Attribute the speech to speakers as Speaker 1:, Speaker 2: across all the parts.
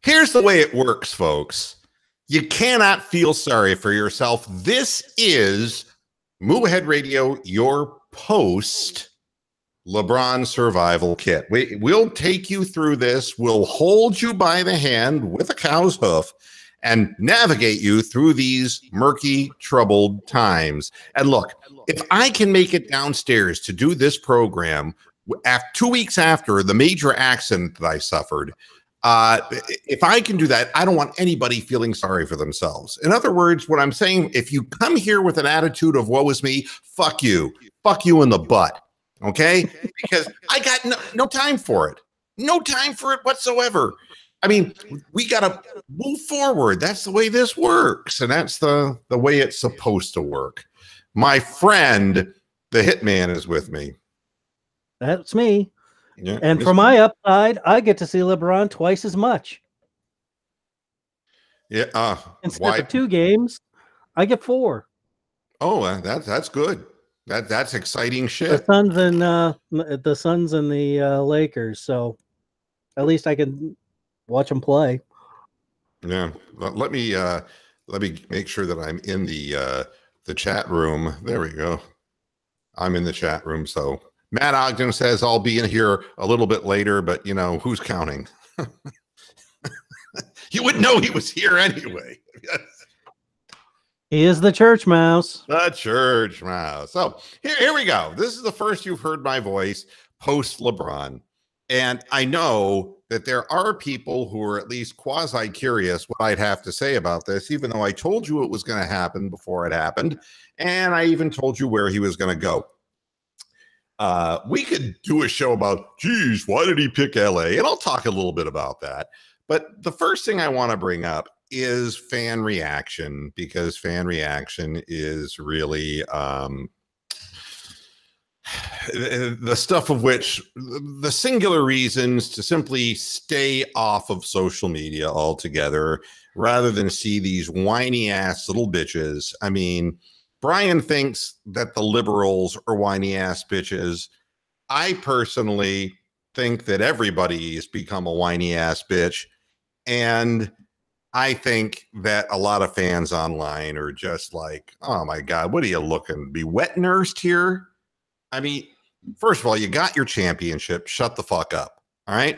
Speaker 1: Here's the way it works, folks. You cannot feel sorry for yourself. This is Moohead Radio, your post LeBron survival kit. We'll take you through this. We'll hold you by the hand with a cow's hoof and navigate you through these murky, troubled times. And look, if I can make it downstairs to do this program 2 weeks after the major accident that I suffered, if I can do that, I don't want anybody feeling sorry for themselves. In other words, what I'm saying, if you come here with an attitude of woe is me, fuck you in the butt. Okay? Because I got no time for it. No time for it whatsoever. I mean, we got to move forward. That's the way this works. And that's the way it's supposed to work. My friend, the Hitman, is with me.
Speaker 2: That's me.
Speaker 1: Yeah,
Speaker 2: and for my upside, I get to see LeBron twice as much.
Speaker 1: Yeah.
Speaker 2: Instead of 2 games, I get 4.
Speaker 1: Oh, that's good. That's exciting shit.
Speaker 2: The Suns and the Lakers. So at least I can watch them play.
Speaker 1: Yeah. Let me make sure that I'm in the chat room. There we go. I'm in the chat room. So Matt Ogden says I'll be in here a little bit later, but you know, who's counting? You wouldn't know he was here anyway.
Speaker 2: He is the church mouse.
Speaker 1: The church mouse. So here we go. This is the first you've heard my voice post LeBron. And I know that there are people who are at least quasi-curious what I'd have to say about this, even though I told you it was going to happen before it happened. And I even told you where he was going to go. We could do a show about, geez, why did he pick LA? And I'll talk a little bit about that. But the first thing I want to bring up is fan reaction, because fan reaction is really the stuff of which the singular reasons to simply stay off of social media altogether rather than see these whiny ass little bitches. I mean, Brian thinks that the liberals are whiny ass bitches. I personally think that everybody has become a whiny ass bitch. And I think that a lot of fans online are just like, oh my God, what are you looking to be wet nursed here? I mean, first of all, you got your championship. Shut the fuck up. All right.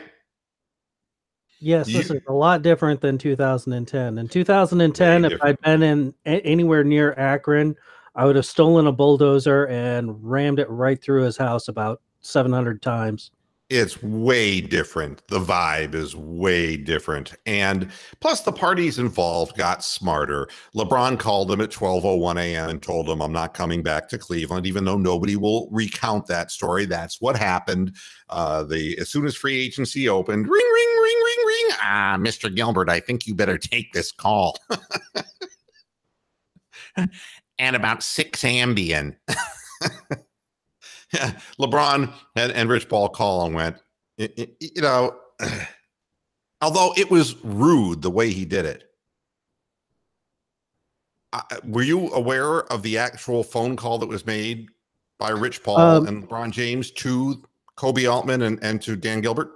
Speaker 2: Yes, this is a lot different than 2010. In 2010, if I'd been in anywhere near Akron, I would have stolen a bulldozer and rammed it right through his house about 700 times.
Speaker 1: It's way different. The vibe is way different. And plus the parties involved got smarter. LeBron called them at 12:01 a.m. and told them, I'm not coming back to Cleveland, even though nobody will recount that story. That's what happened. As soon as free agency opened, ring, ring, ring, ring, ring. Mr. Gilbert, I think you better take this call. And about 6 Ambien. Yeah, LeBron and Rich Paul call and went, you know, although it was rude the way he did it. Were you aware of the actual phone call that was made by Rich Paul and LeBron James to Kobe Altman and to Dan Gilbert?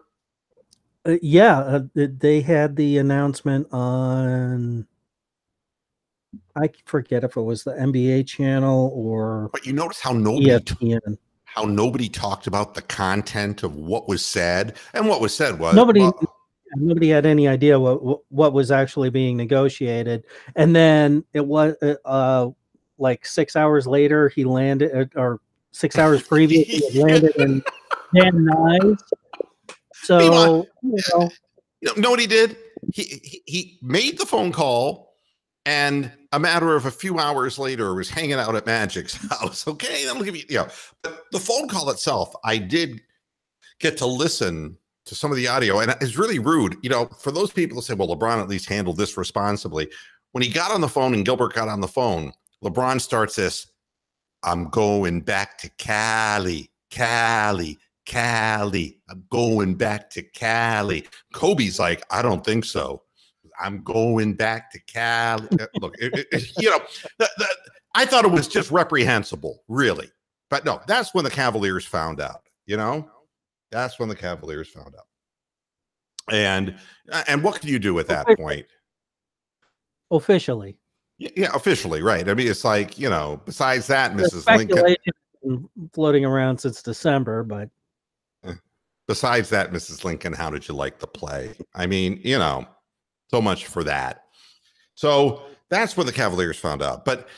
Speaker 2: Yeah, they had the announcement on, I forget if it was the NBA channel or.
Speaker 1: But you notice how nobody talked about the content of what was said, and what was said was
Speaker 2: nobody had any idea what was actually being negotiated. And then it was like 6 hours later he landed, or 6 hours previously he landed in Van Nuys. So
Speaker 1: you know what he did? He made the phone call. And a matter of a few hours later, was hanging out at Magic's house. Okay, that'll give you, But the phone call itself, I did get to listen to some of the audio, and it's really rude. You know, for those people who say, well, LeBron at least handled this responsibly. When he got on the phone and Gilbert got on the phone, LeBron starts this, I'm going back to Cali. I'm going back to Cali. Kobe's like, I don't think so. I'm going back to Cali. Look, I thought it was just reprehensible, really. But no, that's when the Cavaliers found out, That's when the Cavaliers found out. And what can you do at that point?
Speaker 2: Officially.
Speaker 1: Yeah, officially, right. I mean, it's like, besides that,
Speaker 2: The
Speaker 1: Mrs. Lincoln.
Speaker 2: Floating around since December, but
Speaker 1: besides that, Mrs. Lincoln, how did you like the play? I mean, so much for that. So that's where the Cavaliers found out. But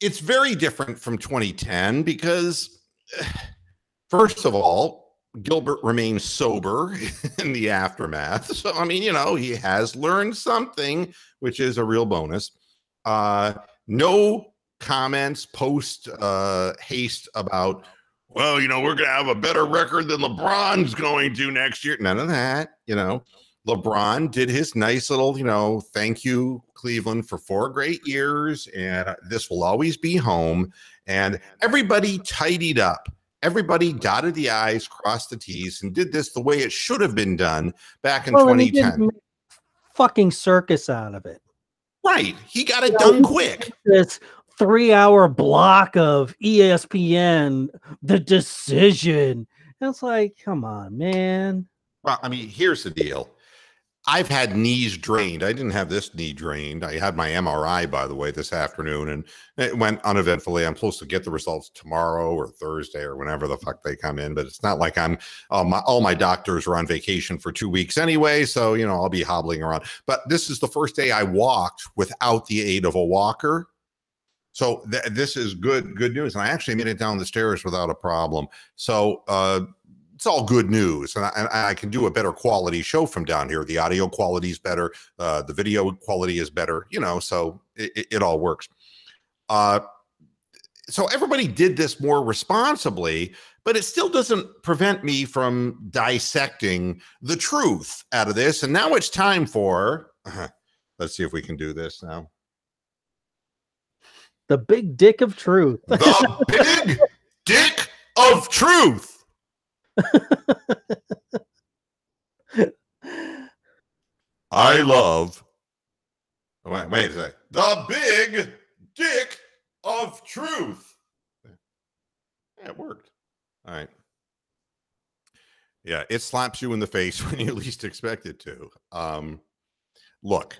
Speaker 1: it's very different from 2010 because, first of all, Gilbert remains sober in the aftermath. So, I mean, he has learned something, which is a real bonus. No comments post haste about, well, we're going to have a better record than LeBron's going to next year. None of that. LeBron did his nice little, thank you, Cleveland, for 4 great years. And this will always be home. And everybody tidied up. Everybody dotted the I's, crossed the T's, and did this the way it should have been done back in 2010.
Speaker 2: Fucking circus out of it.
Speaker 1: Right. He got it done quick.
Speaker 2: This 3-hour block of ESPN, The Decision. It's like, come on, man.
Speaker 1: Well, I mean, here's the deal. I've had knees drained. I didn't have this knee drained. I had my MRI, by the way, this afternoon, and it went uneventfully. I'm supposed to get the results tomorrow or Thursday or whenever the fuck they come in, but it's not like I'm all my doctors are on vacation for 2 weeks anyway, so I'll be hobbling around. But this is the first day I walked without the aid of a walker. So this is good news, and I actually made it down the stairs without a problem. So it's all good news, and I can do a better quality show from down here. The audio quality is better. The video quality is better, so it all works. So everybody did this more responsibly, but it still doesn't prevent me from dissecting the truth out of this. And now it's time for, let's see if we can do this now.
Speaker 2: The big dick of truth.
Speaker 1: The big dick of truth. I love. Wait a second. The big dick of truth. Yeah, it worked. All right. Yeah, it slaps you in the face when you least expect it to. Look,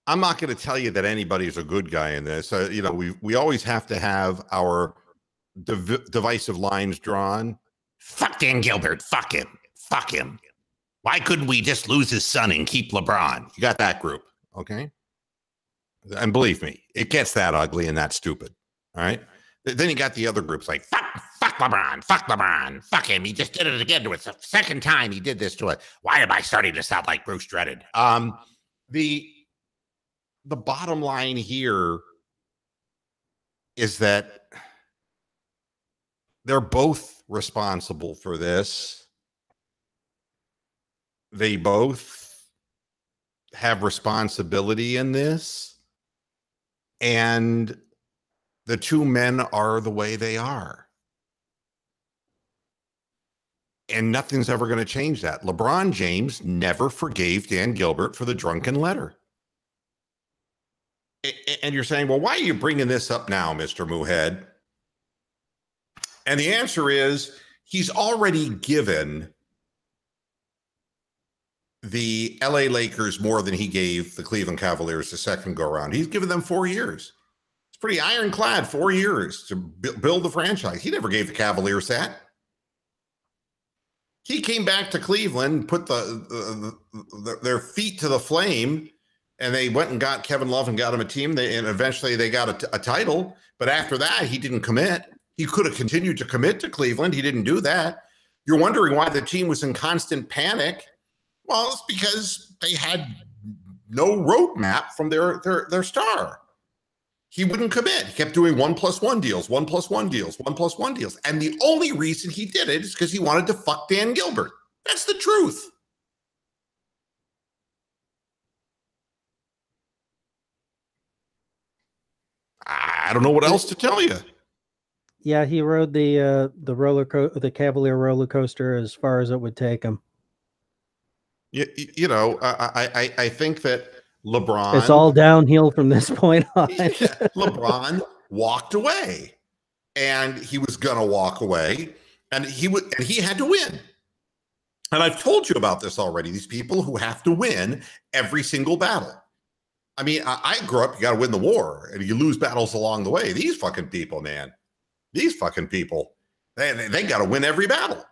Speaker 1: I'm not going to tell you that anybody's a good guy in this. We always have to have our divisive lines drawn. Fuck Dan Gilbert. Fuck him. Fuck him. Why couldn't we just lose his son and keep LeBron? You got that group, okay? And believe me, it gets that ugly and that stupid, all right? Then you got the other groups like, fuck LeBron, fuck him. He just did it again to us. The second time he did this to us. Why am I starting to sound like Bruce Dreaded? The bottom line here is that they're both responsible for this. They both have responsibility in this. And the two men are the way they are. And nothing's ever going to change that. LeBron James never forgave Dan Gilbert for the drunken letter. And you're saying, well, why are you bringing this up now, Mr. Moohead? And the answer is he's already given the LA Lakers more than he gave the Cleveland Cavaliers the second go around. He's given them 4 years. It's pretty ironclad, 4 years to build the franchise. He never gave the Cavaliers that. He came back to Cleveland, put their feet to the flame, and they went and got Kevin Love and got him a team. And eventually they got a title. But after that, he didn't commit. He could have continued to commit to Cleveland. He didn't do that. You're wondering why the team was in constant panic. Well, it's because they had no roadmap from their star. He wouldn't commit. He kept doing 1+1 deals, 1+1 deals, 1+1 deals. And the only reason he did it is because he wanted to fuck Dan Gilbert. That's the truth. I don't know what else to tell you.
Speaker 2: Yeah, he rode the Cavalier roller coaster as far as it would take him.
Speaker 1: I think that LeBron.
Speaker 2: It's all downhill from this point on.
Speaker 1: LeBron walked away, and he was gonna walk away, and he had to win. And I've told you about this already. These people who have to win every single battle. I mean, I grew up, you got to win the war, and you lose battles along the way. These fucking people, man. These fucking people, they got to win every battle.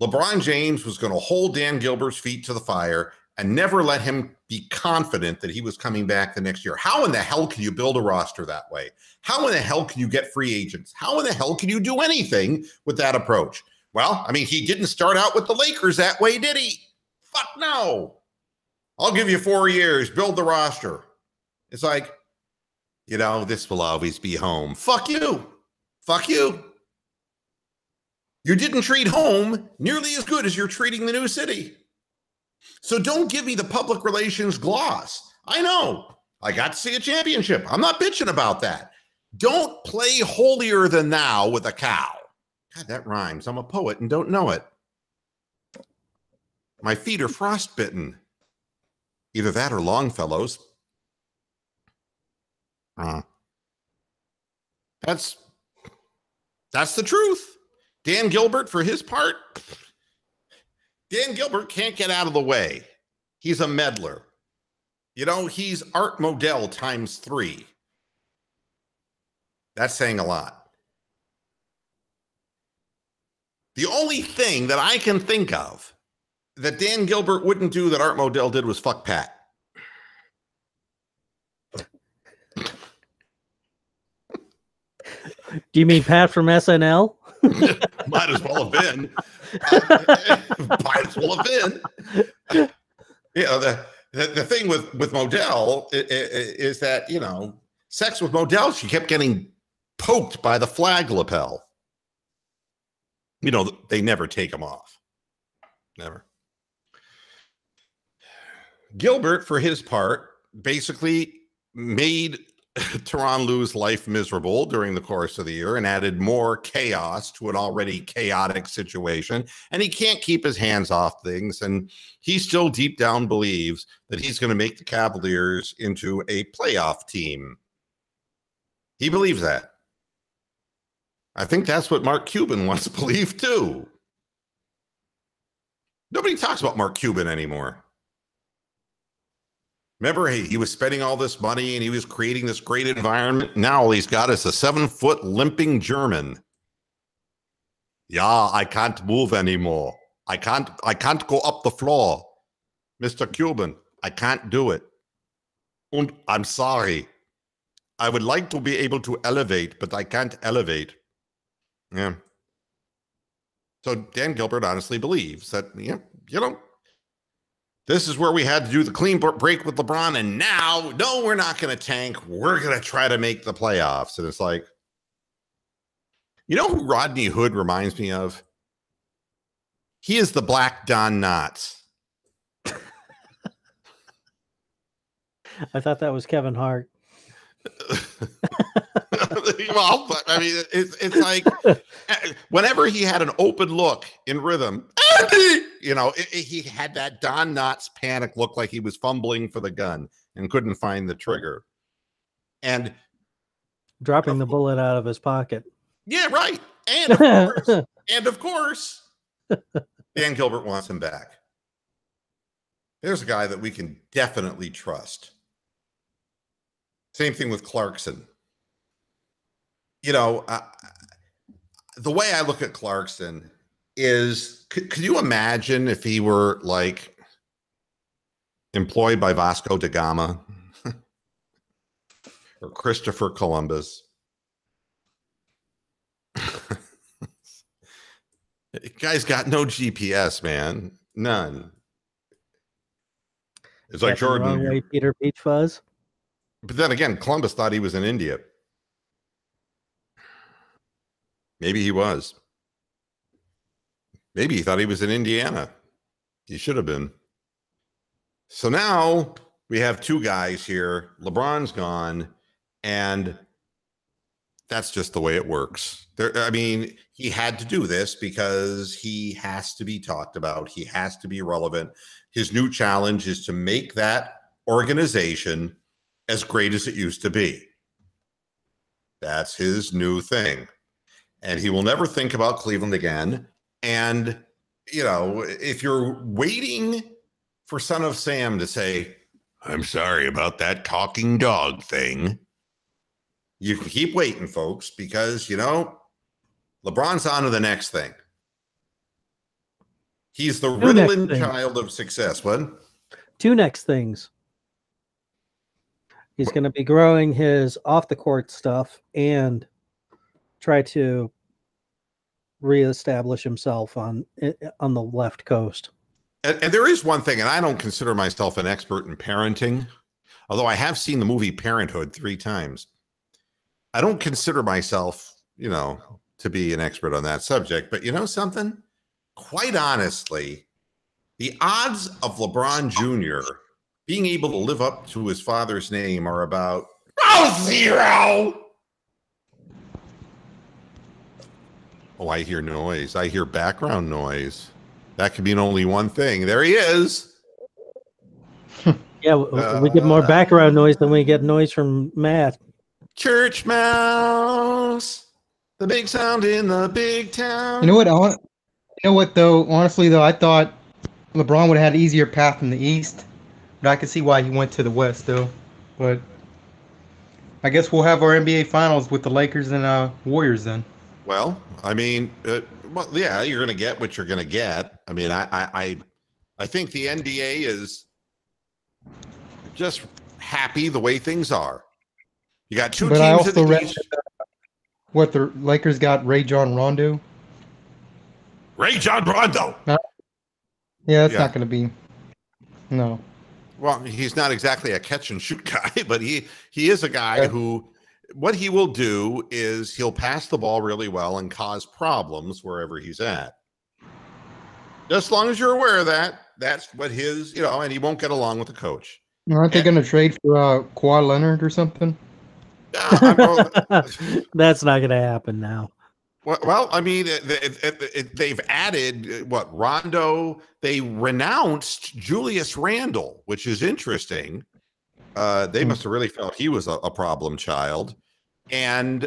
Speaker 1: LeBron James was going to hold Dan Gilbert's feet to the fire and never let him be confident that he was coming back the next year. How in the hell can you build a roster that way? How in the hell can you get free agents? How in the hell can you do anything with that approach? Well, I mean, he didn't start out with the Lakers that way, did he? Fuck no. I'll give you 4 years, build the roster. It's like, you know, this will always be home. Fuck you. Fuck you. You didn't treat home nearly as good as you're treating the new city. So don't give me the public relations gloss. I know. I got to see a championship. I'm not bitching about that. Don't play holier than thou with a cow. God, that rhymes. I'm a poet and don't know it. My feet are frostbitten. Either that or Longfellow's. That's the truth. Dan Gilbert, for his part, Dan Gilbert can't get out of the way. He's a meddler. You know, he's Art Modell times 3. That's saying a lot. The only thing that I can think of that Dan Gilbert wouldn't do that Art Modell did was fuck Pat.
Speaker 2: Do you mean Pat from SNL?
Speaker 1: Might as well have been. Might as well have been. You know, the thing with Modell is that, you know, sex with Modell, she kept getting poked by the flag lapel. You know, they never take them off. Never. Gilbert, for his part, basically made Tyronn Lue's life miserable during the course of the year and added more chaos to an already chaotic situation. And he can't keep his hands off things. And he still deep down believes that he's going to make the Cavaliers into a playoff team. He believes that. I think that's what Mark Cuban wants to believe too. Nobody talks about Mark Cuban anymore. Remember, he was spending all this money and he was creating this great environment. Now all he's got is a 7-foot limping German. Yeah, I can't move anymore. I can't go up the floor. Mr. Cuban, I can't do it. And I'm sorry. I would like to be able to elevate, but I can't elevate. Yeah. So Dan Gilbert honestly believes that, you know, this is where we had to do the clean break with LeBron, and now, no, we're not going to tank. We're going to try to make the playoffs. And it's like, you know who Rodney Hood reminds me of? He is the Black Don Knotts.
Speaker 2: I thought that was Kevin Hart.
Speaker 1: Well, I mean, it's like whenever he had an open look in rhythm, you know, he had that Don Knotts panic look, like he was fumbling for the gun and couldn't find the trigger. And
Speaker 2: dropping the bullet out of his pocket.
Speaker 1: Yeah, right. And of course, Dan Gilbert wants him back. There's a guy that we can definitely trust. Same thing with Clarkson. You know, the way I look at Clarkson is, could you imagine if he were like employed by Vasco da Gama or Christopher Columbus? Guy's got no GPS, man. None. It's like Jordan.
Speaker 2: Wrong way, Peter Peach Fuzz.
Speaker 1: But then again, Columbus thought he was in India. Maybe he was. Maybe he thought he was in Indiana. He should have been. So now we have two guys here. LeBron's gone, and that's just the way it works. I mean, he had to do this because he has to be talked about. He has to be relevant. His new challenge is to make that organization as great as it used to be. That's his new thing. And he will never think about Cleveland again. And if you're waiting for Son of Sam to say, I'm sorry about that talking dog thing, you can keep waiting, folks, because, LeBron's on to the next thing. He's the Ritalin child of success. What?
Speaker 2: Two next things. He's going to be growing his off-the-court stuff and try to reestablish himself on the left coast.
Speaker 1: And there is one thing, and I don't consider myself an expert in parenting, although I have seen the movie Parenthood 3 times. I don't consider myself, to be an expert on that subject. But you know something? Quite honestly, the odds of LeBron Jr. being able to live up to his father's name are about 0. Oh, I hear noise. I hear background noise. That could mean only one thing. There he is.
Speaker 2: Yeah, we get more background noise than we get noise from Matt.
Speaker 1: Church mouse. The big sound in the big town.
Speaker 3: You know what, though? Honestly, though, I thought LeBron would have had an easier path in the East. But I can see why he went to the West, though. But I guess we'll have our NBA Finals with the Lakers and Warriors then.
Speaker 1: Well, I mean, yeah, you're going to get what you're going to get. I mean, I think the NBA is just happy the way things are. You got two teams.
Speaker 3: But I also read what the Lakers got Rajon Rondo.
Speaker 1: Rajon Rondo.
Speaker 3: Yeah, that's not going to be. No.
Speaker 1: Well, he's not exactly a catch and shoot guy, but he is a guy who, what he will do is he'll pass the ball really well and cause problems wherever he's at. Just as long as you're aware of that, that's what his, and he won't get along with the coach.
Speaker 3: Aren't they going to trade for Kawhi Leonard or something?
Speaker 2: That's not going to happen now.
Speaker 1: Well, I mean, they've added Rondo. They renounced Julius Randle, which is interesting. They must have really felt he was a problem child. And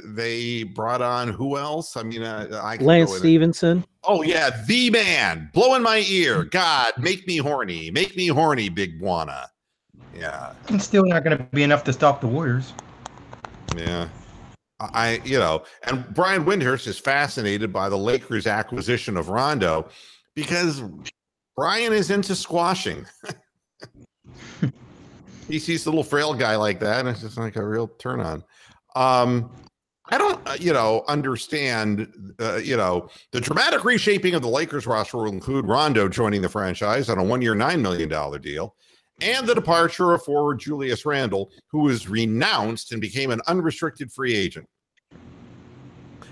Speaker 1: they brought on who else? I mean,
Speaker 2: Lance Stevenson.
Speaker 1: Oh, yeah, the man. Blowing my ear. God, make me horny. Make me horny, Big Buana. Yeah.
Speaker 3: It's still not going to be enough to stop the Warriors.
Speaker 1: Yeah. And Brian Windhurst is fascinated by the Lakers' acquisition of Rondo because Brian is into squashing. He sees a little frail guy like that, and it's just like a real turn on. I don't, understand, the dramatic reshaping of the Lakers roster will include Rondo joining the franchise on a 1-year, $9 million deal. And the departure of forward Julius Randle, who was renounced and became an unrestricted free agent.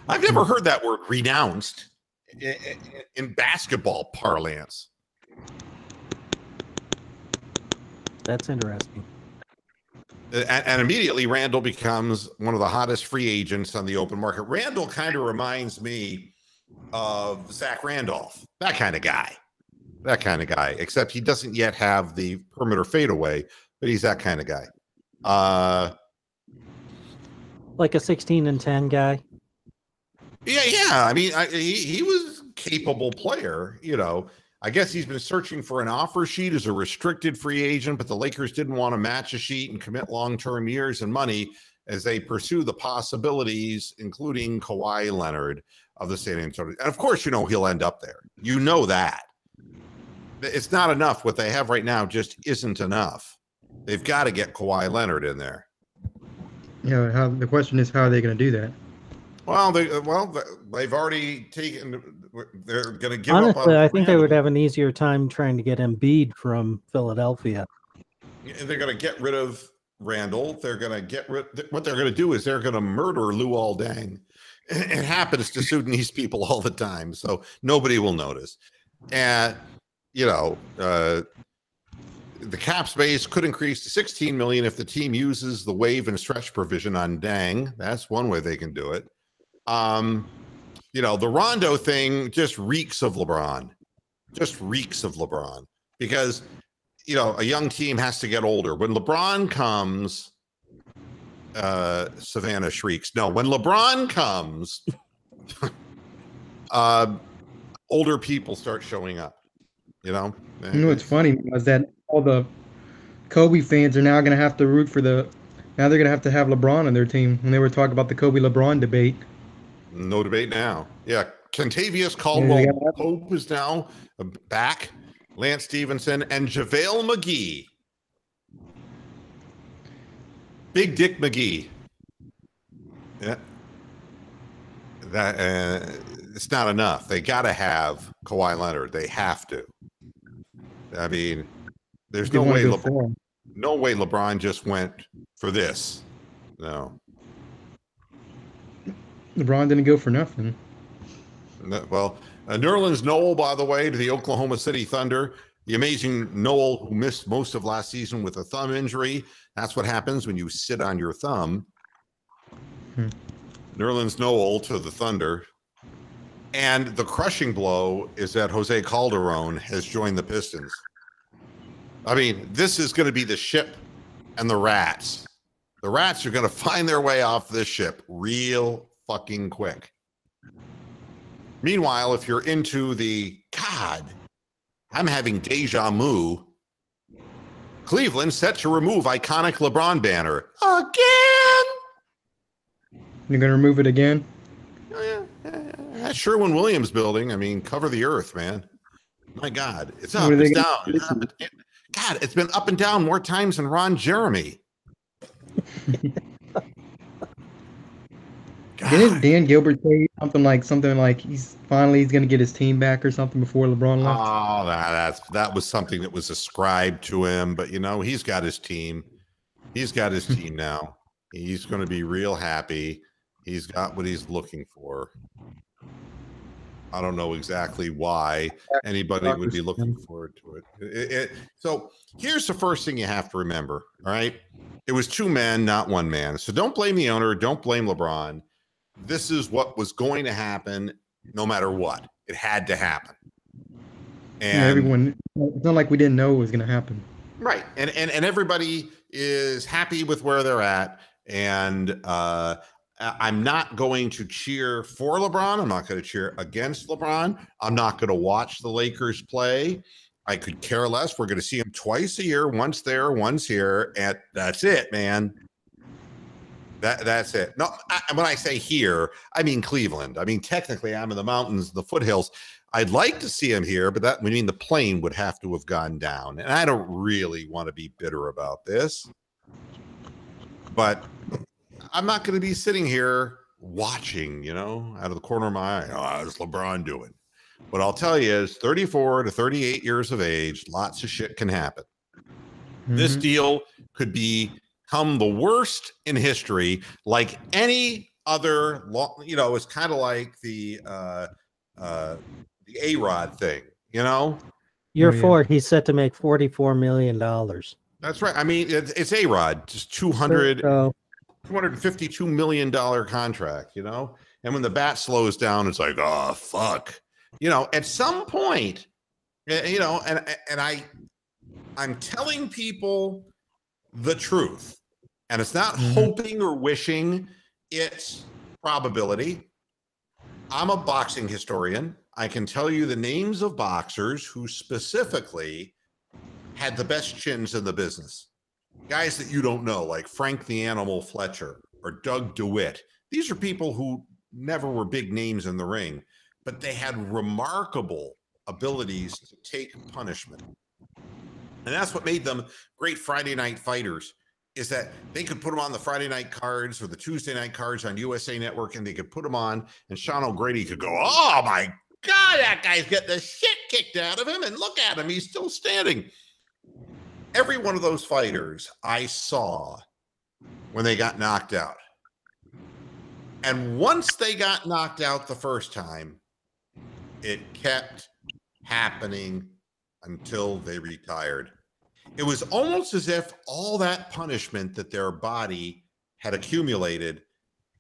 Speaker 1: I've never heard that word renounced in basketball parlance.
Speaker 2: That's interesting.
Speaker 1: And immediately Randle becomes one of the hottest free agents on the open market. Randle kind of reminds me of Zach Randolph, that kind of guy. Except he doesn't yet have the perimeter fadeaway, but he's that kind of guy.
Speaker 2: Like a 16-10 guy.
Speaker 1: Yeah. I mean, he was a capable player. I guess he's been searching for an offer sheet as a restricted free agent, but the Lakers didn't want to match a sheet and commit long-term years and money as they pursue the possibilities, including Kawhi Leonard of the San Antonio. And of course, he'll end up there. You know that. It's not enough. What they have right now just isn't enough. They've got to get Kawhi Leonard in there.
Speaker 3: Yeah. The question is, how are they going to do that?
Speaker 1: Well, they've already taken. They're going to give
Speaker 2: up. Honestly, I think
Speaker 1: Randle.
Speaker 2: they would have an easier time trying to get Embiid from Philadelphia.
Speaker 1: They're going to get rid of Randle. They're going to get rid. What they're going to do is they're going to murder Luol Deng. It happens to Sudanese people all the time, so nobody will notice. And the cap space could increase to $16 million if the team uses the waive and stretch provision on Dang. That's one way they can do it. The Rondo thing just reeks of LeBron. Because, a young team has to get older. When LeBron comes, Savannah shrieks. No, when LeBron comes, older people start showing up. You know
Speaker 3: what's funny is that all the Kobe fans are now going to have to root for now they're going to have LeBron on their team when they were talking about the Kobe LeBron debate.
Speaker 1: No debate now. Yeah. Kentavious
Speaker 3: Yeah,
Speaker 1: Caldwell Pope is now back. Lance Stevenson and JaVale McGee. Big Dick McGee. Yeah. That it's not enough. They got to have Kawhi Leonard. They have to. I mean, there's no way LeBron just went for this. No.
Speaker 3: LeBron didn't go for nothing.
Speaker 1: No, well, Nerlens Noel, by the way, to the Oklahoma City Thunder. The amazing Noel, who missed most of last season with a thumb injury. That's what happens when you sit on your thumb. Nerlens Noel to the Thunder. And the crushing blow is that Jose Calderon has joined the Pistons. I mean, this is going to be the ship and the rats. The rats are going to find their way off this ship real fucking quick. Meanwhile, if you're into I'm having deja vu. Cleveland set to remove iconic LeBron banner again.
Speaker 3: You're going to remove it again?
Speaker 1: That Sherwin-Williams building. I mean, cover the earth, man. My God, it's up, it's down. God, it's been up and down more times than Ron Jeremy.
Speaker 3: Didn't Dan Gilbert say something like he's going to get his team back or something before LeBron left?
Speaker 1: Oh, that was something that was ascribed to him, but he's got his team. He's got his team now. He's going to be real happy. He's got what he's looking for. I don't know exactly why anybody would be looking forward to it. So here's the first thing you have to remember. All right. It was two men, not one man. So don't blame the owner. Don't blame LeBron. This is what was going to happen no matter what. It had to happen. And
Speaker 3: it's not like we didn't know it was going to happen.
Speaker 1: Right. And everybody is happy with where they're at. And I'm not going to cheer for LeBron. I'm not going to cheer against LeBron. I'm not going to watch the Lakers play. I could care less. We're going to see him twice a year, once there, once here, and that's it, man. That's it. No, when I say here, I mean Cleveland. I mean, technically, I'm in the mountains, the foothills. I'd like to see him here, but that would mean the plane would have to have gone down. And I don't really want to be bitter about this. But I'm not going to be sitting here watching, out of the corner of my eye. How's LeBron doing? What I'll tell you is 34 to 38 years of age, lots of shit can happen. Mm-hmm. This deal could become the worst in history, like any other, it's kind of like the A-Rod thing,
Speaker 2: Year 4, he's set to make $44 million.
Speaker 1: That's right. I mean, it's A-Rod, just $252 million contract, and when the bat slows down, it's like, oh, fuck. At some point, I'm telling people the truth, and it's not hoping or wishing, it's probability. I'm a boxing historian. I can tell you the names of boxers who specifically had the best chins in the business. Guys that you don't know, like Frank the Animal Fletcher or Doug DeWitt. These are people who never were big names in the ring, but they had remarkable abilities to take punishment. And that's what made them great Friday night fighters, is that they could put them on the Friday night cards or the Tuesday night cards on USA Network, and they could put them on, and Sean O'Grady could go, oh my God, that guy's getting the shit kicked out of him, and look at him, he's still standing. Every one of those fighters I saw when they got knocked out. And once they got knocked out the first time, it kept happening until they retired. It was almost as if all that punishment that their body had accumulated,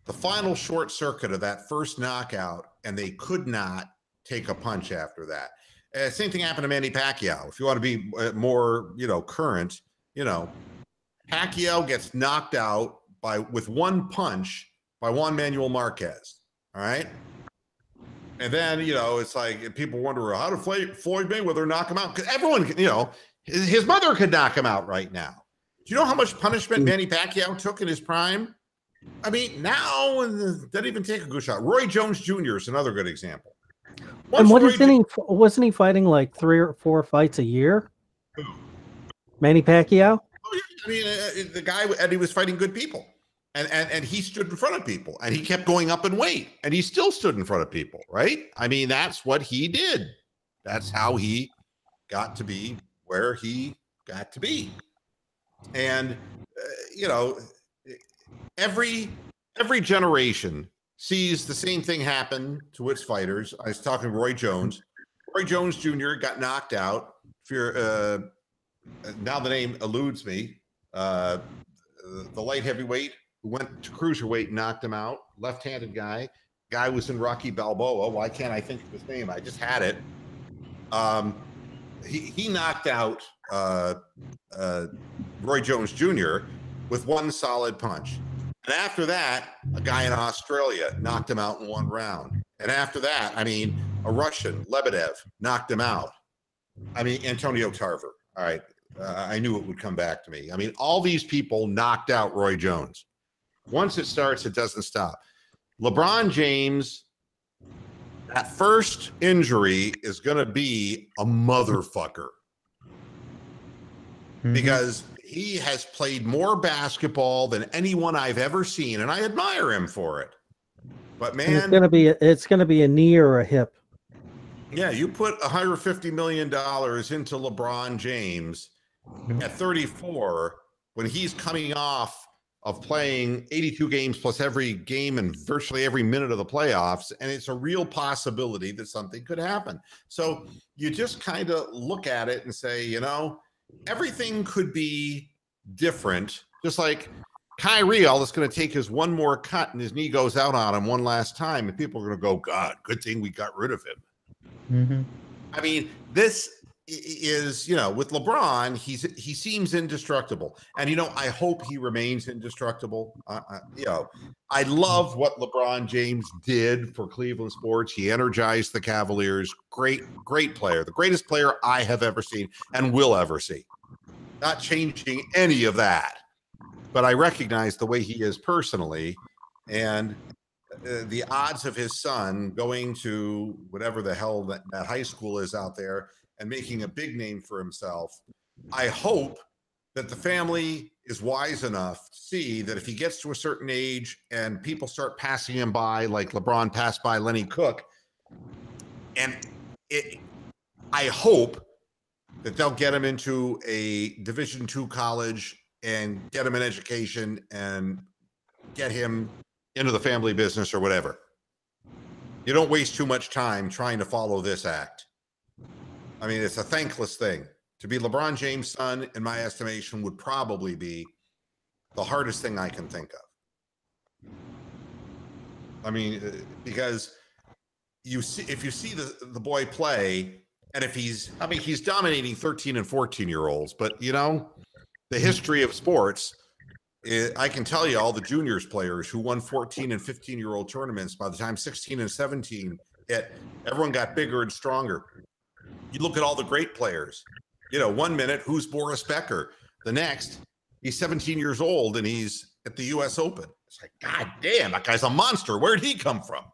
Speaker 1: the final short circuit of that first knockout, and they could not take a punch after that. Same thing happened to Manny Pacquiao. If you want to be more, current, Pacquiao gets knocked out with one punch by Juan Manuel Marquez. All right. And then, it's like people wonder, how did Floyd Mayweather knock him out? Because everyone, his mother could knock him out right now. Do you know how much punishment Manny Pacquiao took in his prime? I mean, now doesn't even take a good shot. Roy Jones Jr. is another good example.
Speaker 2: And wasn't he fighting like 3 or 4 fights a year?
Speaker 1: Who?
Speaker 2: Manny Pacquiao?
Speaker 1: Oh, yeah. I mean, the guy, and he was fighting good people. And he stood in front of people, and he kept going up in weight, and he still stood in front of people, right? I mean, that's what he did. That's how he got to be where he got to be. And, every generation sees the same thing happen to its fighters. I was talking to Roy Jones. Roy Jones Jr. got knocked out. Now the name eludes me. The light heavyweight who went to cruiserweight and knocked him out. Left-handed guy. Guy was in Rocky Balboa. Why can't I think of his name? I just had it. He knocked out Roy Jones Jr. with one solid punch. And after that, a guy in Australia knocked him out in 1 round. And after that, I mean, a Russian, Lebedev, knocked him out. I mean, Antonio Tarver. All right. I knew it would come back to me. I mean, all these people knocked out Roy Jones. Once it starts, it doesn't stop. LeBron James, that first injury is going to be a motherfucker. Because he has played more basketball than anyone I've ever seen, and I admire him for it. But man,
Speaker 2: it's gonna be a knee or a hip.
Speaker 1: Yeah, you put $150 million into LeBron James at 34 when he's coming off of playing 82 games plus every game and virtually every minute of the playoffs, and it's a real possibility that something could happen. So you just kind of look at it and say, everything could be different. Just like Kyrie, all that's going to take is one more cut and his knee goes out on him one last time, and people are going to go, God, good thing we got rid of him. I mean, this is, with LeBron, he seems indestructible. And, I hope he remains indestructible. I love what LeBron James did for Cleveland sports. He energized the Cavaliers. Great player. The greatest player I have ever seen and will ever see. Not changing any of that. But I recognize the way he is personally, and the odds of his son going to whatever the hell that high school is out there and making a big name for himself. I hope that the family is wise enough to see that if he gets to a certain age and people start passing him by, like LeBron passed by Lenny Cook, I hope that they'll get him into a Division II college and get him an education and get him into the family business or whatever. You don't waste too much time trying to follow this act. I mean, it's a thankless thing. To be LeBron James' son, in my estimation, would probably be the hardest thing I can think of. I mean, because if you see the boy play, and if he's dominating 13 and 14-year-olds, but the history of sports, I can tell you all the juniors players who won 14 and 15-year-old tournaments, by the time 16 and 17 hit, everyone got bigger and stronger. You look at all the great players, 1 minute, who's Boris Becker? The next, he's 17 years old and he's at the US Open. It's like, God damn, that guy's a monster. Where'd he come from?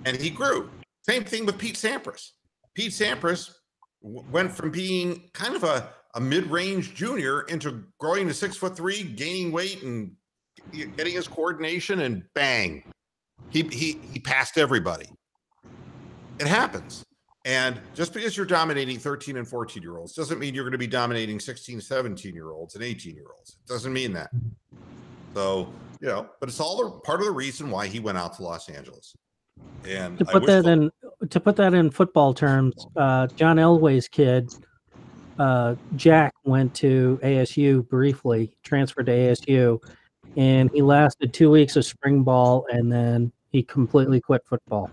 Speaker 1: And he grew. Same thing with Pete Sampras. Pete Sampras went from being kind of a mid-range junior into growing to 6'3", gaining weight and getting his coordination, and bang, he passed everybody. It happens. And just because you're dominating 13 and 14-year-olds doesn't mean you're going to be dominating 16, 17-year-olds and 18-year-olds. It doesn't mean that. So, but it's all part of the reason why he went out to Los Angeles. And
Speaker 2: to put that in football terms, John Elway's kid, Jack, went to ASU briefly, transferred to ASU, and he lasted 2 weeks of spring ball, and then he completely quit football.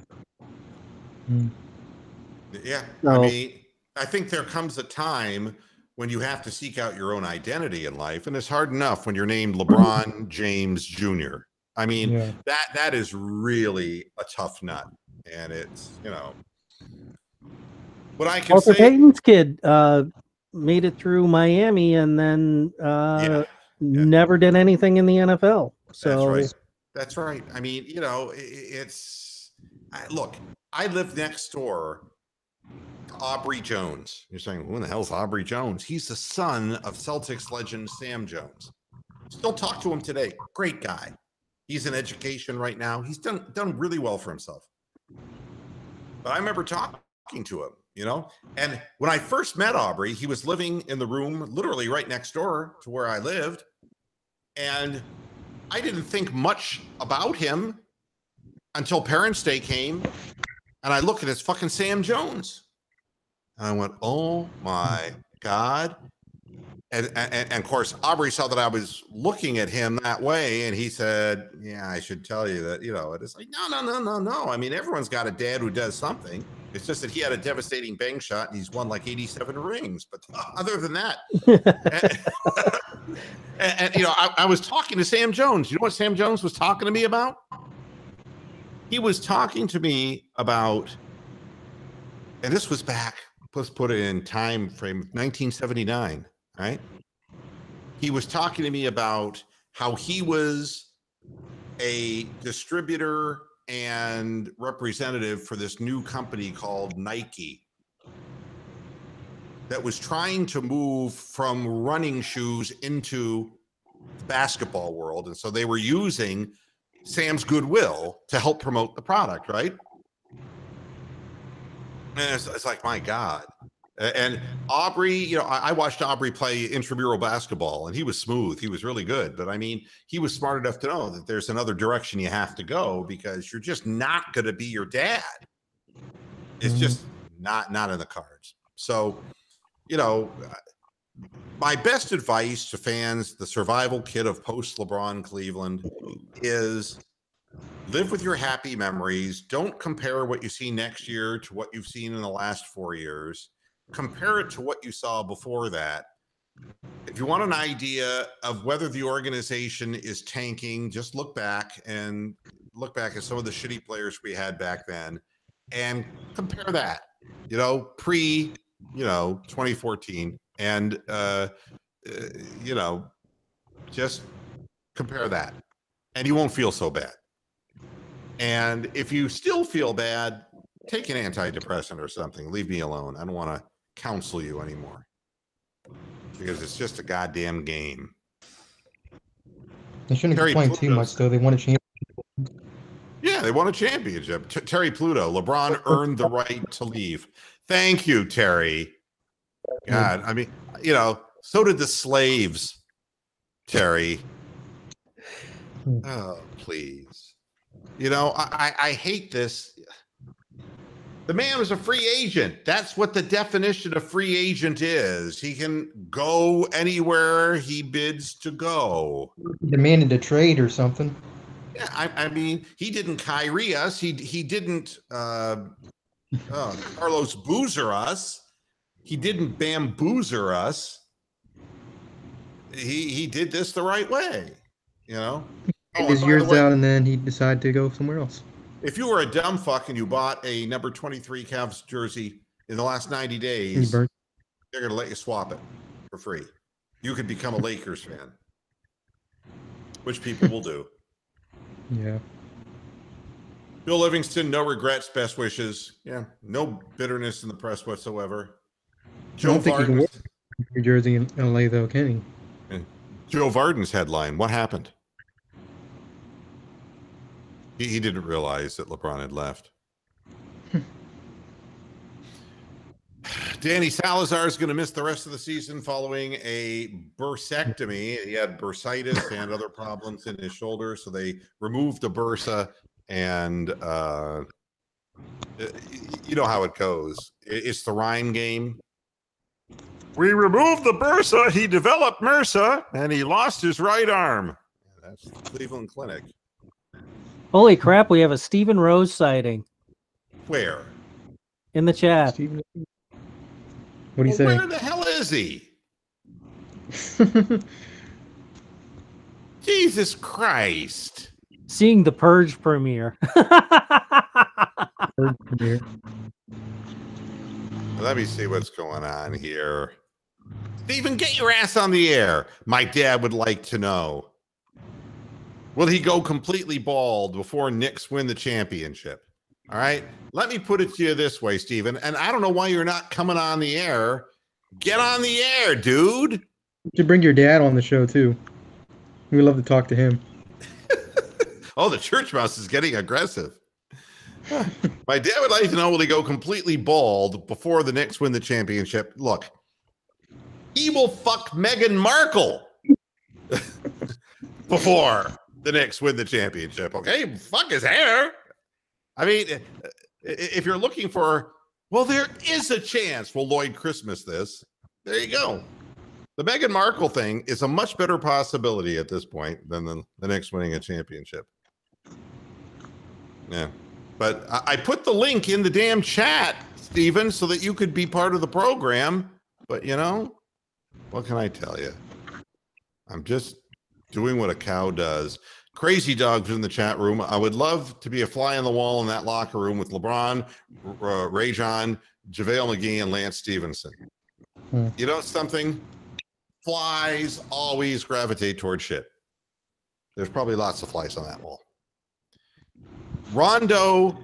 Speaker 1: Yeah, so, I think there comes a time when you have to seek out your own identity in life, and it's hard enough when you're named LeBron James Jr. That is really a tough nut, And it's, what I can
Speaker 2: Walter
Speaker 1: say.
Speaker 2: Payton's kid made it through Miami and then never did anything in the NFL. So
Speaker 1: That's right. I mean, look, I live next door to Aubrey Jones. You're saying, who the hell's Aubrey Jones? He's the son of Celtics legend Sam Jones. Still talk to him today. Great guy. He's in education right now. He's done really well for himself. But I remember talking to him, and when I first met Aubrey, he was living in the room literally right next door to where I lived. And I didn't think much about him until Parents' Day came, and I look at his fucking Sam Jones. And I went, oh my God. And of course, Aubrey saw that I was looking at him that way, and he said, yeah, I should tell you that, it's like, no. I mean, everyone's got a dad who does something. It's just that he had a devastating bang shot, and he's won like 87 rings. But other than that, I was talking to Sam Jones. You know what Sam Jones was talking to me about? He was talking to me about, and this was back, let's put it in time frame, 1979. Right? He was talking to me about how he was a distributor and representative for this new company called Nike that was trying to move from running shoes into the basketball world. And so they were using Sam's goodwill to help promote the product, right? And it's like, my God. And Aubrey, I watched Aubrey play intramural basketball, and he was smooth. He was really good. But I mean, he was smart enough to know that there's another direction you have to go, because you're just not going to be your dad. It's just not in the cards. So, my best advice to fans, the survival kit of post-LeBron Cleveland, is live with your happy memories. Don't compare what you see next year to what you've seen in the last 4 years. Compare it to what you saw before that. If you want an idea of whether the organization is tanking, just look back at some of the shitty players we had back then and compare that, pre, 2014, and, just compare that, and you won't feel so bad. And if you still feel bad, take an antidepressant or something. Leave me alone. I don't want to counsel you anymore, because it's just a goddamn game.
Speaker 3: They shouldn't complain too much, though. They won a championship.
Speaker 1: Yeah, they won a championship. Terry Pluto, LeBron earned the right to leave. Thank you, Terry. God, I mean, so did the slaves, Terry. Oh, please. I hate this. The man was a free agent. That's what the definition of free agent is. He can go anywhere he bids to go.
Speaker 3: Demanded a trade or something.
Speaker 1: Yeah, I mean, he didn't Kyrie us. He didn't Carlos Boozer us. He didn't bamboozer us. He did this the right way,
Speaker 3: His years out, and then he decided to go somewhere else.
Speaker 1: If you were a dumb fuck and you bought a number 23 Cavs jersey in the last 90 days, they're going to let you swap it for free. You could become a Lakers fan, which people will do.
Speaker 3: Yeah.
Speaker 1: Bill Livingston, no regrets, best wishes. Yeah, no bitterness in the press whatsoever. Joe Varden's
Speaker 3: New Jersey in LA, though, can
Speaker 1: he? Joe Varden's headline. What happened? He didn't realize that LeBron had left. Danny Salazar is going to miss the rest of the season following a bursectomy. He had bursitis and other problems in his shoulder, so they removed the bursa, and you know how it goes. It's the Rhine game. We removed the bursa, he developed MRSA, and he lost his right arm. That's the Cleveland Clinic.
Speaker 2: Holy crap, we have a Stephen Rose sighting.
Speaker 1: Where?
Speaker 2: In the chat.
Speaker 3: Steven, what do you say?
Speaker 1: Where the hell is he? Jesus Christ.
Speaker 2: Seeing the Purge premiere. Here.
Speaker 1: Let me see what's going on here. Steven, get your ass on the air. My dad would like to know. Will he go completely bald before Knicks win the championship? All right. Let me put it to you this way, Steven. And I don't know why you're not coming on the air. Get on the air, dude.
Speaker 3: You should bring your dad on the show, too. We'd love to talk to him.
Speaker 1: Oh, the church mouse is getting aggressive. My dad would like to know, will he go completely bald before the Knicks win the championship? Look, he will fuck Meghan Markle before the Knicks win the championship, okay? Fuck his hair. I mean, if you're looking for, well, there is a chance we'll Lloyd Christmas this. There you go. The Meghan Markle thing is a much better possibility at this point than the Knicks winning a championship. Yeah. But I put the link in the damn chat, Steven, so that you could be part of the program. But, you know, what can I tell you? I'm just doing what a cow does. Crazy Dog's in the chat room. I would love to be a fly on the wall in that locker room with LeBron, Rajon, JaVale McGee, and Lance Stevenson. You know something? Flies always gravitate toward shit. There's probably lots of flies on that wall. Rondo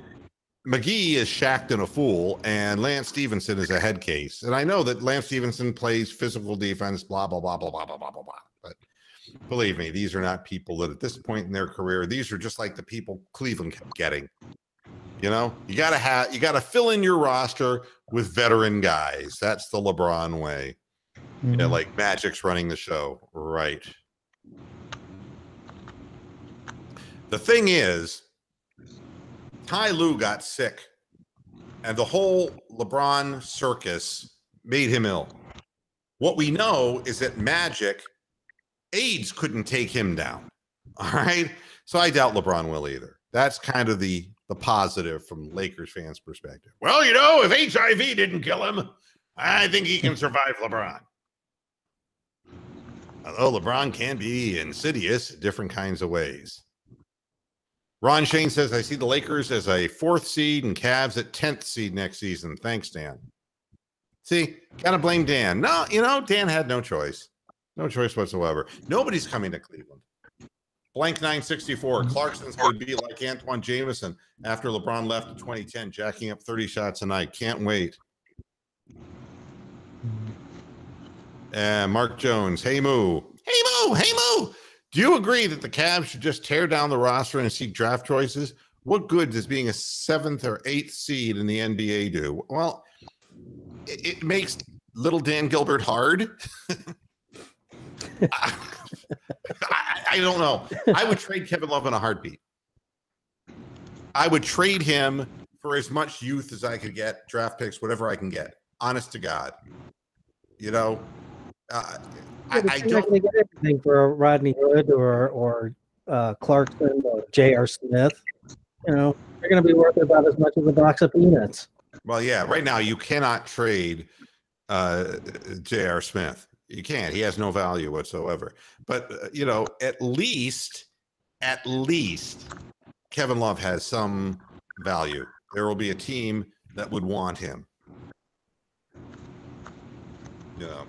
Speaker 1: McGee is shacked and a fool, and Lance Stevenson is a head case. And I know that Lance Stevenson plays physical defense, blah, blah, blah, blah, blah, blah, blah, blah, blah. But believe me, these are not people that at this point in their career, these are just like the people Cleveland kept getting. You know, you gotta fill in your roster with veteran guys. That's the LeBron way. Mm-hmm. Yeah, like Magic's running the show. Right. The thing is, Ty Lue got sick, and the whole LeBron circus made him ill. What we know is that Magic, AIDS couldn't take him down. All right? So I doubt LeBron will either. That's kind of the positive from Lakers fans' perspective. Well, you know, if HIV didn't kill him, I think he can survive LeBron. Although LeBron can be insidious in different kinds of ways. Ron Shane says, I see the Lakers as a 4th seed and Cavs at 10th seed next season. Thanks, Dan. See, gotta blame Dan. No, you know, Dan had no choice. No choice whatsoever. Nobody's coming to Cleveland. Blank 964. Clarkson's going to be like Antoine Jameson after LeBron left in 2010, jacking up 30 shots a night. Can't wait. And Mark Jones. Hey, Moo. Hey, Moo. Hey, Moo. Do you agree that the Cavs should just tear down the roster and seek draft choices? What good does being a 7th or 8th seed in the NBA do? Well, it makes little Dan Gilbert hard. I don't know. I would trade Kevin Love in a heartbeat. I would trade him for as much youth as I could get, draft picks, whatever I can get. Honest to God. You know, I don't
Speaker 2: get anything for Rodney Hood or Clarkson or J.R. Smith. You know, they're going to be worth about as much as a box of peanuts.
Speaker 1: Well, yeah, right now you cannot trade J.R. Smith. You can't. He has no value whatsoever. But, you know, at least Kevin Love has some value. There will be a team that would want him. You know,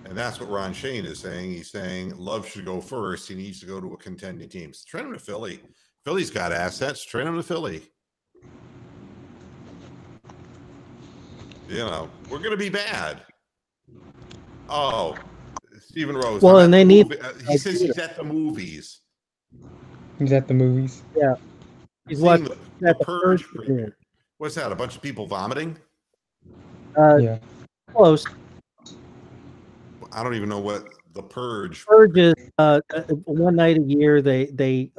Speaker 1: and that's what Ron Shane is saying. He's saying Love should go first. He needs to go to a contending team. So trade him to Philly. Philly's got assets. Trade him to Philly. You know, we're going to be bad. Oh, Stephen Rose.
Speaker 2: Well, and they need.
Speaker 1: He says he's at the movies.
Speaker 3: He's at the movies.
Speaker 2: Yeah.
Speaker 1: He's watching the Purge. What's that? A bunch of people vomiting?
Speaker 3: Yeah.
Speaker 2: Close.
Speaker 1: I don't even know what the Purge.
Speaker 2: Purge is one night a year. They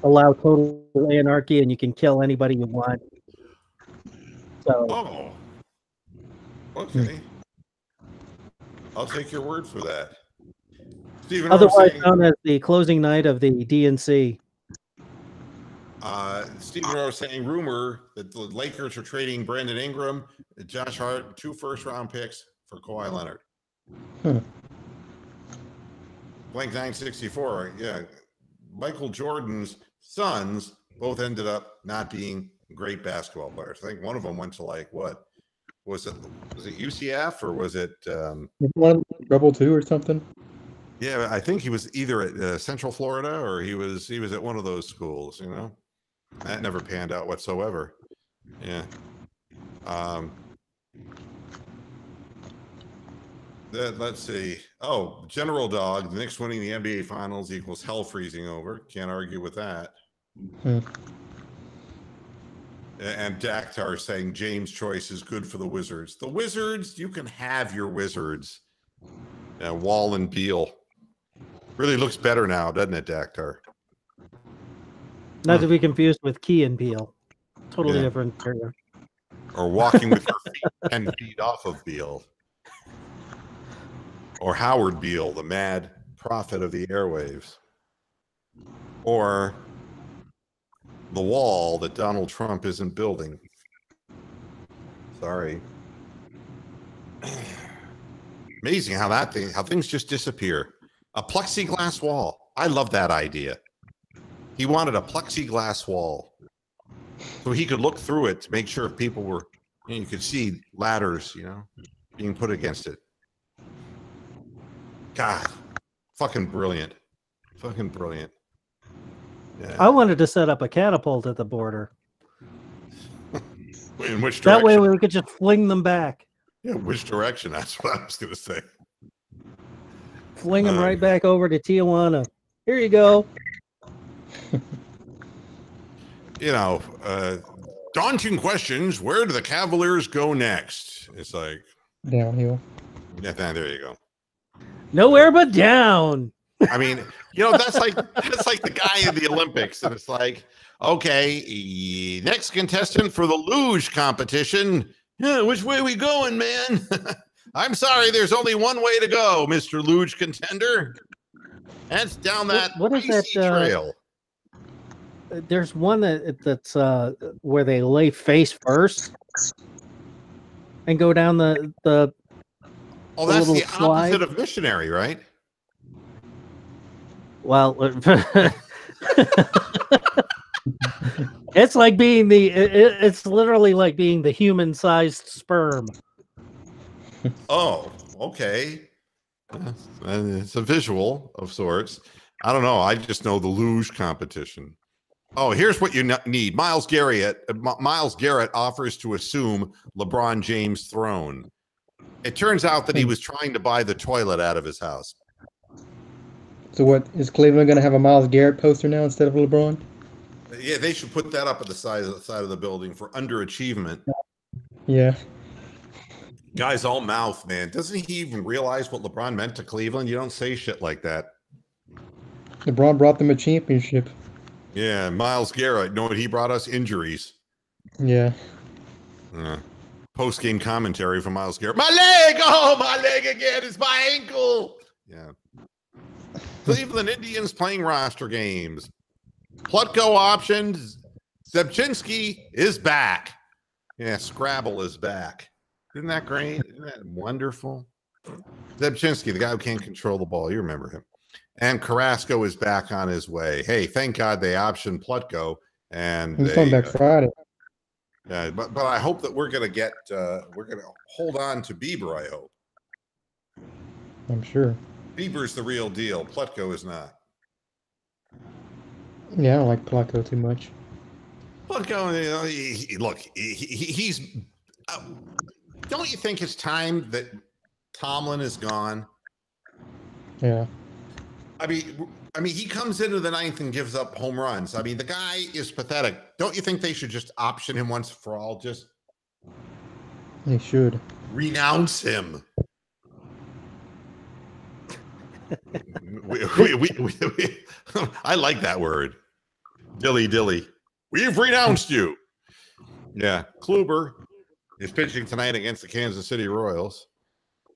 Speaker 2: allow total anarchy, and you can kill anybody you want. So.
Speaker 1: Oh. Okay. I'll take your word for that. Stephen
Speaker 2: Otherwise known as the closing night of the DNC.
Speaker 1: Stephen Rose saying rumor that the Lakers are trading Brandon Ingram, Josh Hart, 2 first-round picks for Kawhi Leonard. Blank 964. Yeah. Michael Jordan's sons both ended up not being great basketball players. I think one of them went to like what was it? Was it UCF or was it
Speaker 3: Rebel 2 or something?
Speaker 1: Yeah, I think he was either at Central Florida or he was at one of those schools. You know, that never panned out whatsoever. Yeah. Let's see. Oh, General Dog, the Knicks winning the NBA Finals equals hell freezing over. Can't argue with that. And Daktar saying James' choice is good for the Wizards. The Wizards, you can have your Wizards. Wall and Beal. Really looks better now, doesn't it, Daktar?
Speaker 2: Not to be confused with Key and Beal. Totally different area.
Speaker 1: Or walking with your feet 10 feet off of Beal. Or Howard Beale, the mad prophet of the airwaves. Or the wall that Donald Trump isn't building. Sorry. Amazing how things just disappear. A plexiglass wall. I love that idea. He wanted a plexiglass wall so he could look through it to make sure if people were, you could see ladders, being put against it. God, fucking brilliant. Fucking brilliant. Yeah.
Speaker 2: I wanted to set up a catapult at the border.
Speaker 1: In which direction?
Speaker 2: That way we could just fling them back.
Speaker 1: Yeah, which direction? That's what I was going to say.
Speaker 2: Fling them right back over to Tijuana. Here you go.
Speaker 1: Daunting questions. Where do the Cavaliers go next? It's like
Speaker 3: downhill.
Speaker 1: Yeah, there you go.
Speaker 2: Nowhere but down.
Speaker 1: I mean, that's like the guy in the Olympics, and it's like, okay, next contestant for the luge competition. Yeah, which way are we going, man? I'm sorry, there's only one way to go, Mr. Luge contender. That's down that
Speaker 2: what is that
Speaker 1: trail.
Speaker 2: There's one that's where they lay face first and go down the
Speaker 1: Oh, that's the
Speaker 2: slide.
Speaker 1: opposite of missionary, right?
Speaker 2: Well, it's like being it's literally like being the human-sized sperm.
Speaker 1: Oh, okay. It's a visual of sorts. I don't know. I just know the luge competition. Oh, here's what you need. Miles Garrett offers to assume LeBron James' throne. It turns out that he was trying to buy the toilet out of his house.
Speaker 3: So what, is Cleveland going to have a Miles Garrett poster now instead of LeBron?
Speaker 1: Yeah, they should put that up at the side of the building for underachievement.
Speaker 3: Yeah.
Speaker 1: Guy's all mouth, man. Doesn't he even realize what LeBron meant to Cleveland? You don't say shit like that.
Speaker 3: LeBron brought them a championship.
Speaker 1: Yeah, Miles Garrett. Know what he brought us? Injuries.
Speaker 3: Yeah.
Speaker 1: Post-game commentary from Miles Garrett. My leg! Oh, my leg again. It's my ankle. Yeah. Cleveland Indians playing roster games. Plutko options. Zebchinski is back. Yeah, Scrabble is back. Isn't that great? Isn't that wonderful? Zebchinski, the guy who can't control the ball. You remember him. And Carrasco is back on his way. Hey, thank God they optioned Plutko. And
Speaker 3: he's coming back Friday.
Speaker 1: Yeah, but I hope that we're gonna hold on to Bieber. I hope.
Speaker 3: I'm sure.
Speaker 1: Bieber's the real deal. Plutko is not.
Speaker 3: Yeah, I don't like Plutko too much.
Speaker 1: Plutko, he's. Don't you think it's time that Tomlin is gone?
Speaker 3: Yeah.
Speaker 1: I mean, he comes into the ninth and gives up home runs. I mean, the guy is pathetic. Don't you think they should just option him once for all? Just
Speaker 3: they should
Speaker 1: renounce him. I like that word, dilly. We've renounced you. Yeah, Kluber is pitching tonight against the Kansas City Royals.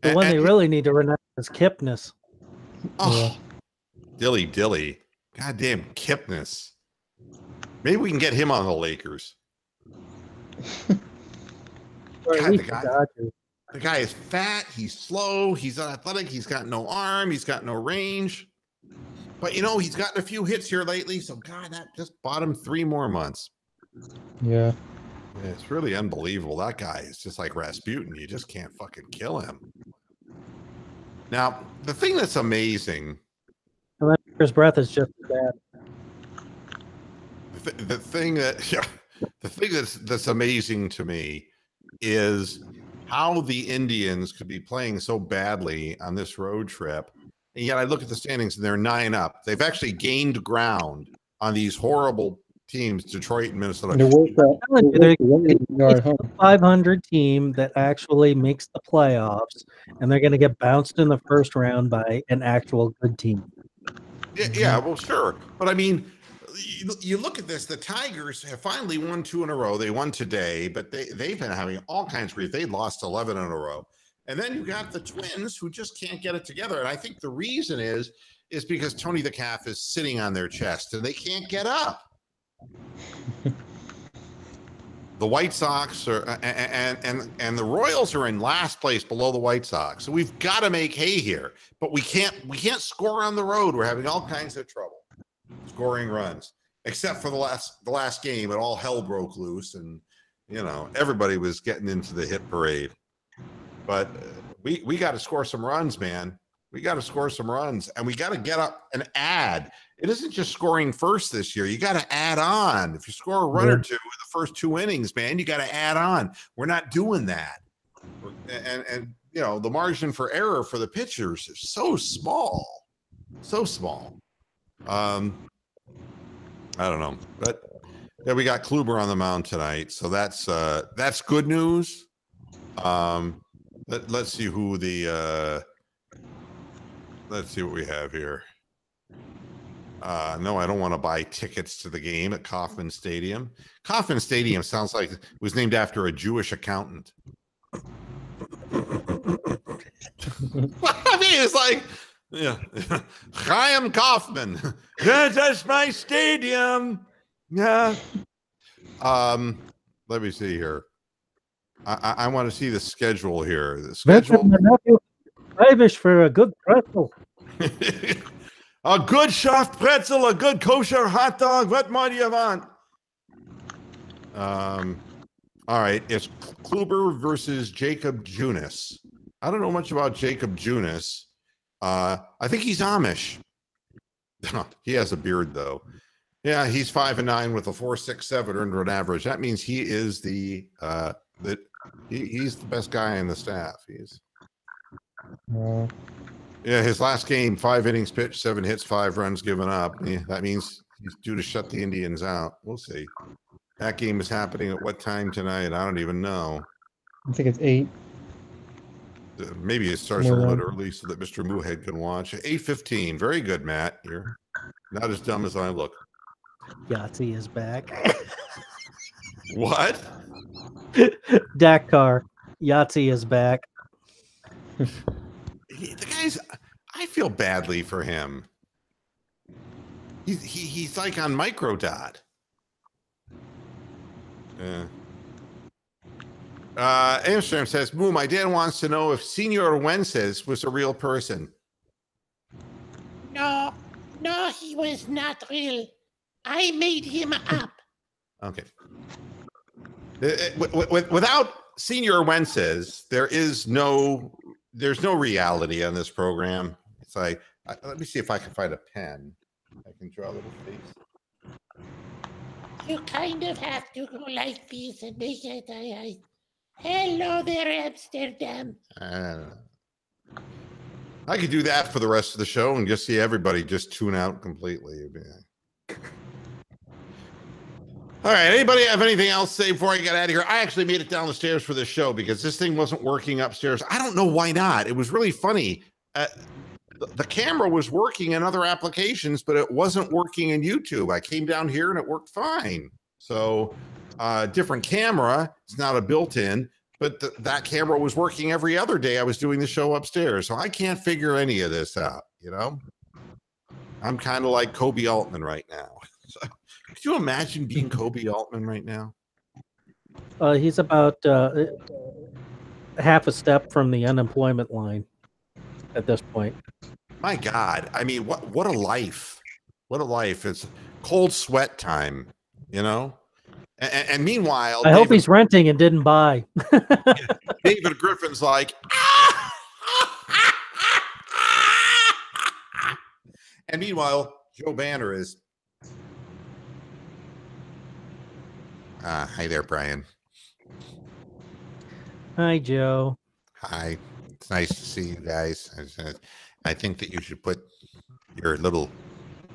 Speaker 2: The one they really need to renounce is Kipnis.
Speaker 1: Oh. Dilly. Goddamn Kipnis. Maybe we can get him on the Lakers. God, the guy is fat. He's slow. He's unathletic. He's got no arm. He's got no range. But, he's gotten a few hits here lately. So, God, that just bought him 3 more months.
Speaker 3: Yeah.
Speaker 1: It's really unbelievable. That guy is just like Rasputin. You just can't fucking kill him. Now, the thing that's amazing,
Speaker 2: His breath is just as bad.
Speaker 1: the thing that's amazing to me is how the Indians could be playing so badly on this road trip. And yet I look at the standings and they're 9 up. They've actually gained ground on these horrible teams, Detroit and Minnesota.
Speaker 2: They're a 500 team that actually makes the playoffs, and they're going to get bounced in the first round by an actual good team.
Speaker 1: Yeah, well, sure. But I mean, you look at this, the Tigers have finally won 2 in a row. They won today, but they've been having all kinds of grief. They lost 11 in a row. And then you got the Twins who just can't get it together. And I think the reason is because Tony the Calf is sitting on their chest and they can't get up. The White Sox are and the Royals are in last place below the White Sox. So we've got to make hay here, but we can't score on the road. We're having all kinds of trouble scoring runs, except for the last game. And all hell broke loose, and everybody was getting into the hit parade. But we got to score some runs, man. We got to score some runs, and we got to get up and add. It isn't just scoring first this year. You got to add on. If you score a run or two in the first 2 innings, man, you got to add on. We're not doing that. And the margin for error for the pitchers is so small. So small. I don't know. But yeah, we got Kluber on the mound tonight. So that's good news. Let's see who let's see what we have here. No, I don't want to buy tickets to the game at Kauffman Stadium. Kauffman Stadium sounds like it was named after a Jewish accountant. I mean, it's like, Chaim Kaufman. That's my stadium. Yeah. Let me see here. I want to see the schedule here. The schedule.
Speaker 2: I wish for a good pretzel.
Speaker 1: A good soft pretzel, a good kosher hot dog. What more do you want? All right. It's Kluber versus Jacob Junis. I don't know much about Jacob Junis. I think he's Amish. He has a beard, though. Yeah, he's 5-9 with a 4.67 earned run average. That means he is he's the best guy in the staff. Yeah, his last game, 5 innings pitched, 7 hits, 5 runs given up. Yeah, that means he's due to shut the Indians out. We'll see. That game is happening at what time tonight? I don't even know.
Speaker 3: I think it's 8.
Speaker 1: Maybe it starts a little bit early so that Mr. Moohead can watch. 8:15. Very good, Matt. You're not as dumb as I look.
Speaker 2: Yahtzee is back.
Speaker 1: What?
Speaker 2: Dakar. Yahtzee is back.
Speaker 1: The guy's, I feel badly for him. He's like on microdot. Yeah. Amsterdam says, "Boo, my dad wants to know if Senor Wences was a real person."
Speaker 4: No, he was not real. I made him up.
Speaker 1: Okay. Without Senor Wences, there's no reality on this program. It's like, let me see if I can find a pen. I can draw a little face.
Speaker 4: You kind of have to go like this and make it. Hello there, Amsterdam.
Speaker 1: I could do that for the rest of the show and just see everybody just tune out completely. All right. Anybody have anything else to say before I get out of here? I actually made it down the stairs for this show because this thing wasn't working upstairs. I don't know why not. It was really funny. The camera was working in other applications, but it wasn't working in YouTube. I came down here and it worked fine. So different camera. It's not a built-in, but that camera was working every other day I was doing the show upstairs. So I can't figure any of this out, I'm kind of like Kobe Altman right now. Could you imagine being Kobe Altman right now?
Speaker 2: He's about half a step from the unemployment line at this point.
Speaker 1: My God. I mean, what a life. What a life. It's cold sweat time, And meanwhile,
Speaker 2: I hope he's renting and didn't buy.
Speaker 1: David Griffin's like, and meanwhile, Joe Banner is. Hi there, Brian.
Speaker 2: Hi, Joe.
Speaker 1: Hi. It's nice to see you guys. I think that you should put your little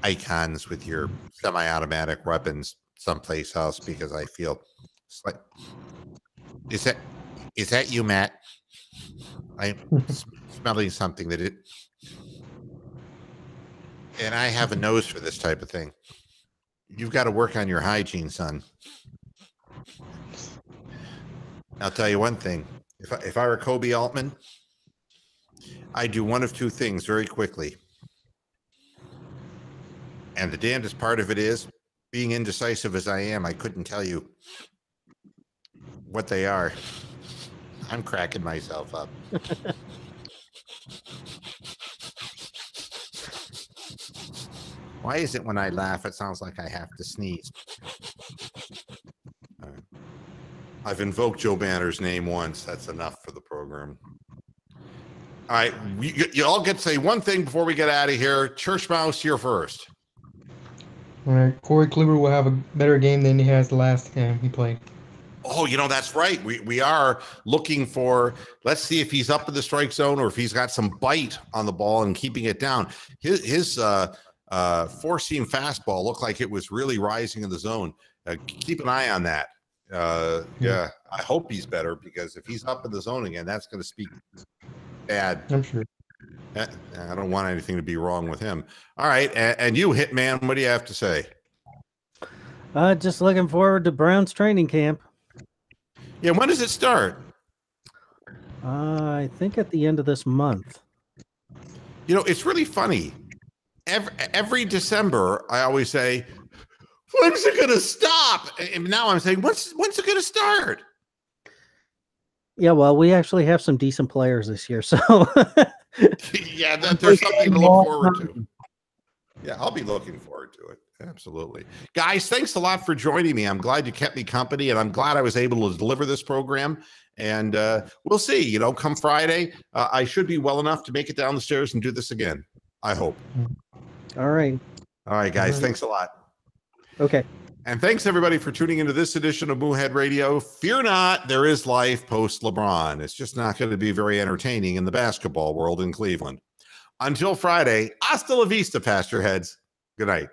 Speaker 1: icons with your semi-automatic weapons someplace else, because I feel it's like, is that you, Matt? I'm smelling something and I have a nose for this type of thing. You've got to work on your hygiene, son. I'll tell you one thing. If I were Kobe Altman, I'd do one of two things very quickly. And the damnedest part of it is, being indecisive as I am, I couldn't tell you what they are. I'm cracking myself up. Why is it when I laugh, it sounds like I have to sneeze? I've invoked Joe Banner's name once. That's enough for the program. All right. You all get to say one thing before we get out of here. Church Mouse, you're first.
Speaker 3: All right. Corey Kluber will have a better game than he has the last game he played.
Speaker 1: Oh, that's right. We are looking for, let's see if he's up in the strike zone or if he's got some bite on the ball and keeping it down. His four-seam fastball looked like it was really rising in the zone. Keep an eye on that. Yeah, I hope he's better, because if he's up in the zone again, that's going to speak bad.
Speaker 3: I'm sure.
Speaker 1: I don't want anything to be wrong with him. All right. And you, Hitman, what do you have to say?
Speaker 2: Just looking forward to Brown's training camp.
Speaker 1: Yeah, when does it start?
Speaker 2: I think at the end of this month.
Speaker 1: It's really funny. Every December, I always say, when's it going to stop? And now I'm saying, when's it going to start?
Speaker 2: Yeah, well, we actually have some decent players this year, so.
Speaker 1: Yeah, there's something to look forward to. Yeah, I'll be looking forward to it. Absolutely. Guys, thanks a lot for joining me. I'm glad you kept me company, and I'm glad I was able to deliver this program. And we'll see, come Friday, I should be well enough to make it down the stairs and do this again. I hope.
Speaker 2: All right.
Speaker 1: All right, guys. Thanks a lot.
Speaker 2: Okay.
Speaker 1: And thanks, everybody, for tuning into this edition of Moohead Radio. Fear not, there is life post-LeBron. It's just not going to be very entertaining in the basketball world in Cleveland. Until Friday, hasta la vista, Pastor Heads. Good night.